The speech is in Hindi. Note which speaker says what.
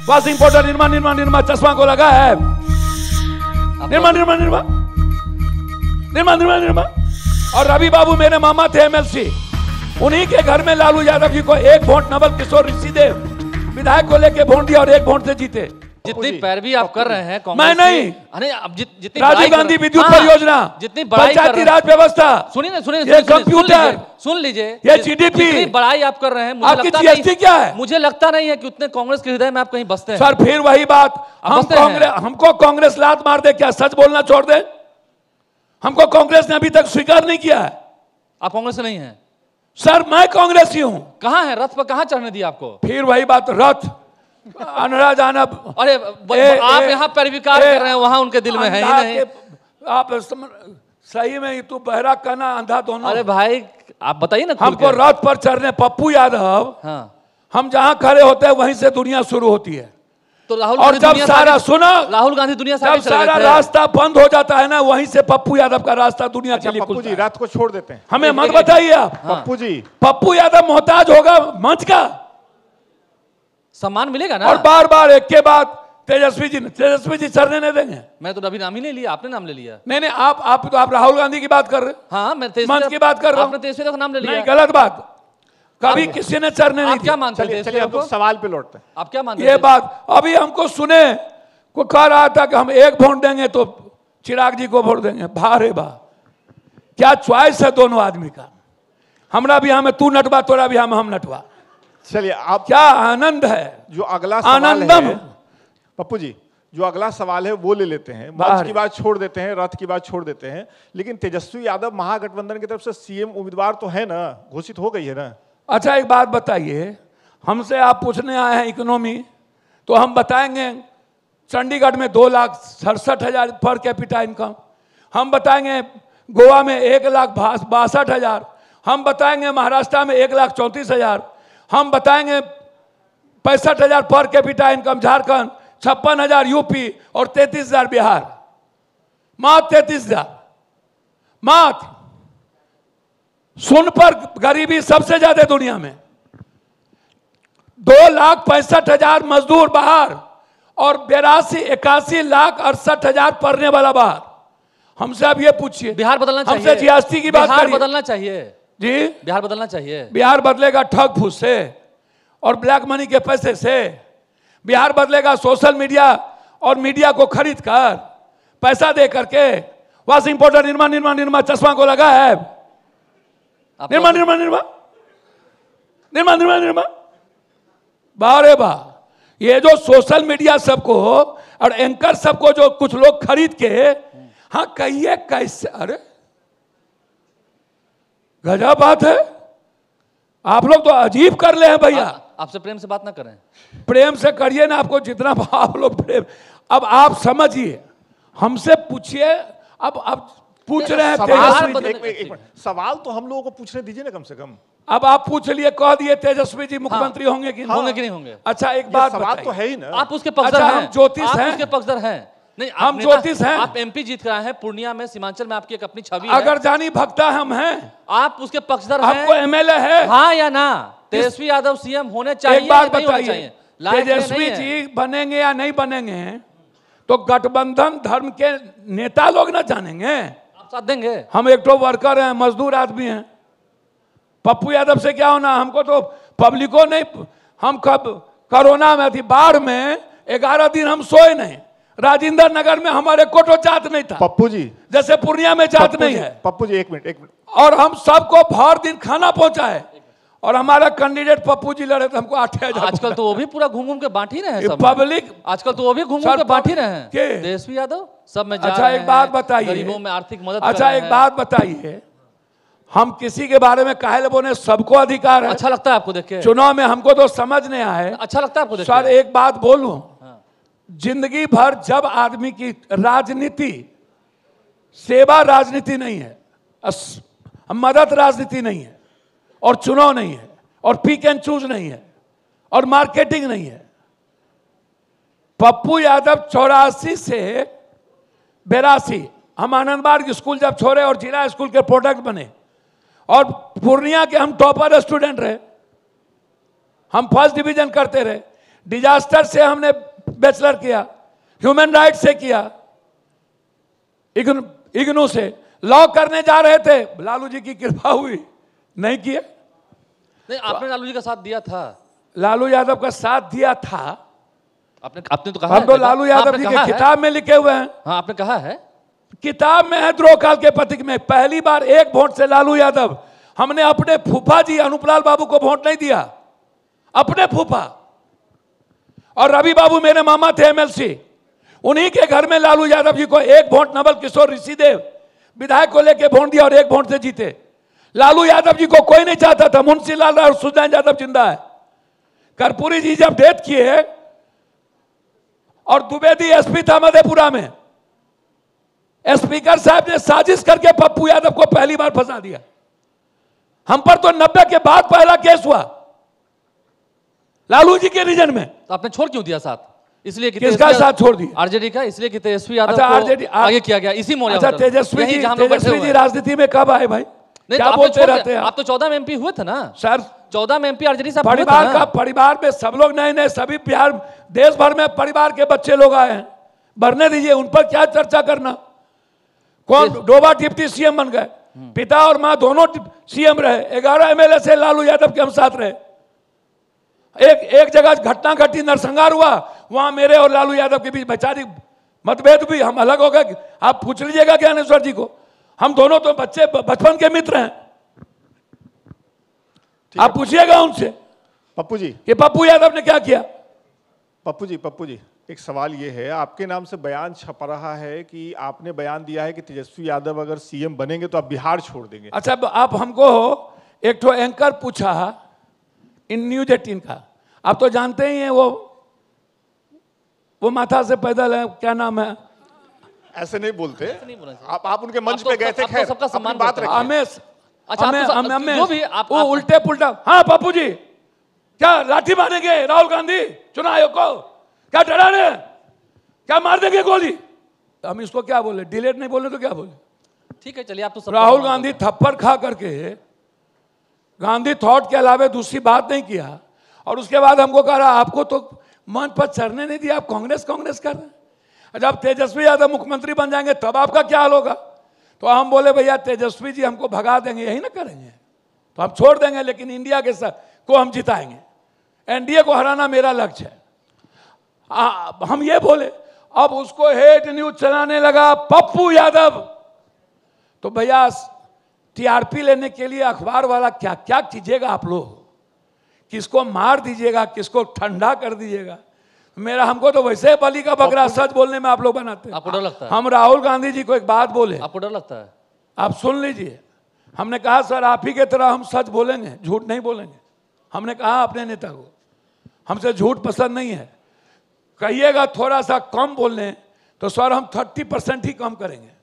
Speaker 1: वॉशिंग पाउडर निर्मा चश्मा को लगा है। निर्मा और रवि बाबू मेरे मामा थे एमएलसी, उन्हीं के घर में लालू यादव जी को एक वोट नवल किशोर ऋषिदेव विधायक को लेके वोट दिया और एक वोट से जीते।
Speaker 2: जितनी पैरवी आप कर रहे हैं कांग्रेस,
Speaker 1: मैं नहीं,
Speaker 2: जितनी
Speaker 1: राजीव गांधी विद्युत परियोजना,
Speaker 2: जितनी बड़ाई कर रहे हैं,
Speaker 1: राज व्यवस्था,
Speaker 2: सुनिए
Speaker 1: कंप्यूटर,
Speaker 2: सुन लीजिए,
Speaker 1: ये जीडीपी,
Speaker 2: जितनी बड़ाई आप कर रहे हैं, मुझे लगता नहीं है कि उतने कांग्रेस के हृदय में आप कहीं बसते हैं।
Speaker 1: सर फिर वही बात, हमको कांग्रेस लात मार दे क्या? सच बोलना छोड़ दे? हमको कांग्रेस ने अभी तक स्वीकार नहीं किया है।
Speaker 2: आप कांग्रेस से नहीं है?
Speaker 1: सर मैं कांग्रेसी हूं।
Speaker 2: कहां है रथ पर, कहां चढ़ने दिया आपको? फिर
Speaker 1: वही बात, रथ अनरा जाना।
Speaker 2: अरे आप यहाँ पैरविकार कर रहे हैं, वहां उनके दिल में है ही नहीं।
Speaker 1: आप सही में तू बहरा कहना अंधा दोनों।
Speaker 2: अरे भाई आप बताइए ना।
Speaker 1: हमको रथ पर चढ़ने पप्पू यादव,
Speaker 2: हाँ।
Speaker 1: हम जहां खड़े होते हैं वहीं से दुनिया शुरू होती है।
Speaker 2: तो राहुल
Speaker 1: और जब सारा सुनो,
Speaker 2: राहुल गांधी दुनिया
Speaker 1: जब सारा रास्ता बंद हो जाता है ना, वहीं से पप्पू यादव का रास्ता दुनिया के लिए
Speaker 3: पप्पू जी रात को छोड़ देते हैं।
Speaker 1: हमें मत बताइए आप।
Speaker 3: पप्पू जी,
Speaker 1: पप्पू यादव मोहताज होगा मंच का,
Speaker 2: सम्मान मिलेगा ना।
Speaker 1: और बार बार एक के बाद तेजस्वी जी चढ़ने नहीं देंगे।
Speaker 2: मैं तो अभी नाम ही नहीं लिया, आपने नाम ले लिया।
Speaker 1: नहीं आप राहुल गांधी की बात कर रहे हैं।
Speaker 2: हाँ मैं
Speaker 1: मंच की बात कर रहा हूँ।
Speaker 2: आपने तेजस्वी का नाम ले लिया।
Speaker 1: गलत बात, कभी किसी ने चढ़ने नहीं।
Speaker 2: क्या मानते हैं?
Speaker 3: चलिए अब सवाल पे लौटते हैं।
Speaker 2: आप क्या मानते हैं?
Speaker 1: ये बात अभी हमको सुने को कह रहा था कि हम एक वोट देंगे तो चिराग जी को वोट देंगे। भारे बा, क्या चॉइस है दोनों आदमी का। हमरा भी हम तू नटवा, तोरा भी हम नटवा।
Speaker 3: चलिए आप,
Speaker 1: क्या आनंद है।
Speaker 3: जो अगला सवाल है पप्पू जी, जो अगला सवाल है वो ले लेते हैं। मंच की बात छोड़ देते हैं, रथ की बात छोड़ देते हैं, लेकिन तेजस्वी यादव महागठबंधन की तरफ से सीएम उम्मीदवार तो है ना, घोषित हो गई है ना। अच्छा
Speaker 1: एक बात बताइए, हमसे आप पूछने आए हैं इकोनॉमी, तो हम बताएंगे चंडीगढ़ में 2,67,000 पर कैपिटा इनकम, हम बताएंगे गोवा में 1,62,000, हम बताएंगे महाराष्ट्र में 1,34,000, हम बताएंगे 65,000 per capita income Jharkhand, 56,000 UP और 33,000 बिहार। मात्र 33,000। मात्र सुन पर गरीबी सबसे ज्यादा दुनिया में। 2,65,000 मजदूर बाहर और 81 लाख 68,000 पढ़ने वाला बाहर। हमसे अब ये पूछिए,
Speaker 2: बिहार बदलना चाहिए?
Speaker 1: हमसे जीएसटी की बात करिए।
Speaker 2: बिहार बदलना चाहिए
Speaker 1: जी,
Speaker 2: बिहार बदलना चाहिए।
Speaker 1: बिहार बदलेगा ठग फूस से और ब्लैक मनी के पैसे से। बिहार बदलेगा सोशल मीडिया और मीडिया को खरीद कर, पैसा दे करके। वॉशिंग पाउडर निर्मा चश्मा को लगा है। निर्मा बारे बा, ये जो सोशल मीडिया सबको और एंकर सबको जो कुछ लोग खरीद के, हाँ कहिए कैसे। अरे गजब बात है, आप लोग तो अजीब कर ले हैं भैया।
Speaker 2: आपसे प्रेम से बात ना करें।
Speaker 1: प्रेम से करिए ना, आपको जितना आप लोग प्रेम। अब आप समझिए, हमसे पूछिए। अब पूछ रहे हैं
Speaker 3: सवाल तो हम लोगों को पूछने दीजिए ना कम से कम।
Speaker 1: अब आप पूछ लिए, कह दिए तेजस्वी जी मुख्यमंत्री होंगे कि
Speaker 2: नहीं होंगे।
Speaker 1: अच्छा एक बात,
Speaker 3: सवाल तो है ही ना।
Speaker 2: आप उसके पक्षधर हैं।
Speaker 1: हम ज्योतिष हैं।
Speaker 2: उसके पक्षधर हैं। नहीं,
Speaker 1: हम ज्योतिष हैं।
Speaker 2: आप एमपी जीत कर आए हैं पूर्णिया में, सीमांचल में आपकी एक अपनी छवि है।
Speaker 1: अगर जानी भक्ता हम हैं,
Speaker 2: आप उसके पक्षधर हैं।
Speaker 1: आपको एमएलए है,
Speaker 2: हाँ या ना? तेजस्वी यादव सीएम होने चाहिए?
Speaker 1: एक बात बताइए, तेजस्वी जी बनेंगे या नहीं बनेंगे तो गठबंधन धर्म के नेता लोग ना जानेंगे।
Speaker 2: आप साथ देंगे? हम
Speaker 1: एक तो वर्कर हैं, मजदूर आदमी हैं। पप्पू यादव से क्या होना, हमको तो पब्लिको नहीं। हम कब कोरोना में थी, बाढ़ में 11 दिन हम सोए नहीं। राजेंद्र नगर में हमारे कोटो जात नहीं था
Speaker 3: पप्पू जी,
Speaker 1: जैसे पूर्णिया में जात नहीं है।
Speaker 3: पप्पू जी एक मिनट।
Speaker 1: और हम सबको भर दिन खाना पहुंचाए, और हमारा कैंडिडेट पप्पू जी लड़े तो हमको 8,000।
Speaker 2: आजकल तो वो भी पूरा घूम के बांट ही रहे हैं
Speaker 1: पब्लिक।
Speaker 2: आजकल तो वो भी घूम के बांट ही रहे हैं तेजस्वी यादव सब में।
Speaker 1: अच्छा एक बात बताइए,
Speaker 2: गरीबों में आर्थिक मदद।
Speaker 1: अच्छा एक बात बताइए, हम किसी के बारे में काहे बोले? सबको अधिकार है।
Speaker 2: अच्छा लगता है आपको देख के?
Speaker 1: चुनाव में हमको तो समझ नहीं आया।
Speaker 2: अच्छा लगता है आपको देख के?
Speaker 1: सर एक बात बोलूं, जिंदगी भर जब आदमी की राजनीति, सेवा राजनीति नहीं है, मदद राजनीति नहीं है, और चुनाव नहीं है, और पिक एंड चूज नहीं है, और मार्केटिंग नहीं है। पप्पू यादव 84 से 82 हम आनंदबाग स्कूल जब छोड़े और जिला स्कूल के प्रोडक्ट बने, और पूर्णिया के हम टॉपर स्टूडेंट रहे, हम फर्स्ट डिवीजन करते रहे। डिजास्टर से हमने बैचलर किया, ह्यूमन राइट से किया, इग्नू से लॉ करने जा रहे थे, लालू जी की कृपा हुई, नहीं किए।
Speaker 2: नहीं, आपने लालू जी का साथ दिया था,
Speaker 1: लालू यादव का साथ दिया था।
Speaker 2: आपने तो कहा
Speaker 1: हम तो लालू यादव जी के किताब में लिखे हुए हैं।
Speaker 2: हाँ, आपने कहा है,
Speaker 1: किताब में है, द्रोह काल के प्रतीक में। पहली बार एक वोट से लालू यादव, हमने अपने फूफा जी अनुपलाल बाबू को वोट नहीं दिया, अपने फूफा। और रवि बाबू मेरे मामा थे एमएलसी, उन्हीं के घर में लालू यादव जी को एक वोट नवल किशोर ऋषिदेव विधायक को लेके वोट दिया और एक वोट से जीते। लालू यादव जी को कोई नहीं चाहता था। मुंशी लाल और सुजान यादव जिंदा है। कर्पूरी जी जब डेथ किए और द्विवेदी एसपी था मधेपुरा में, स्पीकर साहब ने साजिश करके पप्पू यादव को पहली बार फंसा दिया। हम पर तो 90 के बाद पहला केस हुआ लालू जी के रीजन में।
Speaker 2: तो आपने छोड़ क्यों दिया साथ? इसलिए कि
Speaker 1: किसका साथ छोड़ दिया?
Speaker 2: आरजेडी का। इसलिए कि तेजस्वी यादव
Speaker 1: अच्छा,
Speaker 2: को आगे किया गया इसी मोर्चा।
Speaker 1: अच्छा, तेजस्वी जी राजनीति में कब आए भाई?
Speaker 2: नहीं,
Speaker 1: क्या
Speaker 2: तो
Speaker 1: बोलते रहते हैं
Speaker 2: आप? तो 14 में एमपी हुए थे ना
Speaker 1: सर।
Speaker 2: 14 में एमपी आरजेडी साहब
Speaker 1: परिवार का, परिवार में सब लोग नए नए, सभी बिहार देश भर में परिवार के बच्चे लोग आए हैं, भरने दीजिए। उन पर क्या चर्चा करना? कौन डोबा डिप्टी सीएम बन गए, पिता और मां दोनों सीएम रहे, 11 एमएलए से लालू यादव के हम साथ रहे। एक जगह घटना घटी, नरसंहार हुआ, वहां मेरे और लालू यादव के बीच वैचारिक मतभेद भी, हम अलग हो गए। आप पूछ लीजिएगा ज्ञानेश्वर जी को, हम दोनों तो बच्चे बचपन के मित्र हैं। आप पूछिएगा उनसे
Speaker 3: पप्पू जी
Speaker 1: कि पप्पू यादव ने क्या किया।
Speaker 3: पप्पू जी एक सवाल ये है, आपके नाम से बयान छप रहा है कि आपने बयान दिया है कि तेजस्वी यादव अगर सीएम बनेंगे तो आप बिहार छोड़ देंगे।
Speaker 1: अच्छा, आप हमको एक तो एंकर पूछा इन न्यूज 18 का, आप तो जानते ही हैं वो माथा से पैदल है, क्या नाम है?
Speaker 3: ऐसे नहीं बोलते आप उनके मंच पे गए थे। खैर,
Speaker 2: सबका सम्मान
Speaker 3: बात रखिए।
Speaker 1: वो उल्टे पुल्टा। हाँ पप्पू जी, क्या लाठी मारेंगे राहुल गांधी चुनाव आयोग को? क्या डरा रहे? क्या मार देंगे गोली? तो हम इसको क्या बोले? डिलेट नहीं बोले तो क्या बोले?
Speaker 2: ठीक है, चलिए आप तो
Speaker 1: राहुल गांधी थप्पड़ खा करके गांधी थॉट के अलावा दूसरी बात नहीं किया, और उसके बाद हमको कह रहा आपको तो मन पर चढ़ने नहीं दिया, आप कांग्रेस कर रहे हैं। जब तेजस्वी यादव मुख्यमंत्री बन जाएंगे तब आपका क्या हाल होगा? तो हम बोले भैया तेजस्वी जी हमको भगा देंगे, यही ना करेंगे तो हम छोड़ देंगे, लेकिन इंडिया के साथ को हम जिताएंगे, एनडीए को हराना मेरा लक्ष्य है। हम ये बोले, अब उसको हेट न्यूज चलाने लगा पप्पू यादव। तो भैया टीआरपी लेने के लिए अखबार वाला क्या क्या कीजिएगा आप लोग? किसको मार दीजिएगा, किसको ठंडा कर दीजिएगा। मेरा हमको तो वैसे बलि का बकरा सच बोलने में आप लोग बनाते हैं।
Speaker 2: आपको डर लगता है?
Speaker 1: हम राहुल गांधी जी को एक बात बोले,
Speaker 2: आपको डर लगता है?
Speaker 1: आप सुन लीजिए। हमने कहा सर आप ही के तरह हम सच बोलेंगे, झूठ नहीं बोलेंगे। हमने कहा अपने नेता को, हमसे झूठ पसंद नहीं है, कहिएगा थोड़ा सा कम बोलने तो सर हम 30% ही कम करेंगे।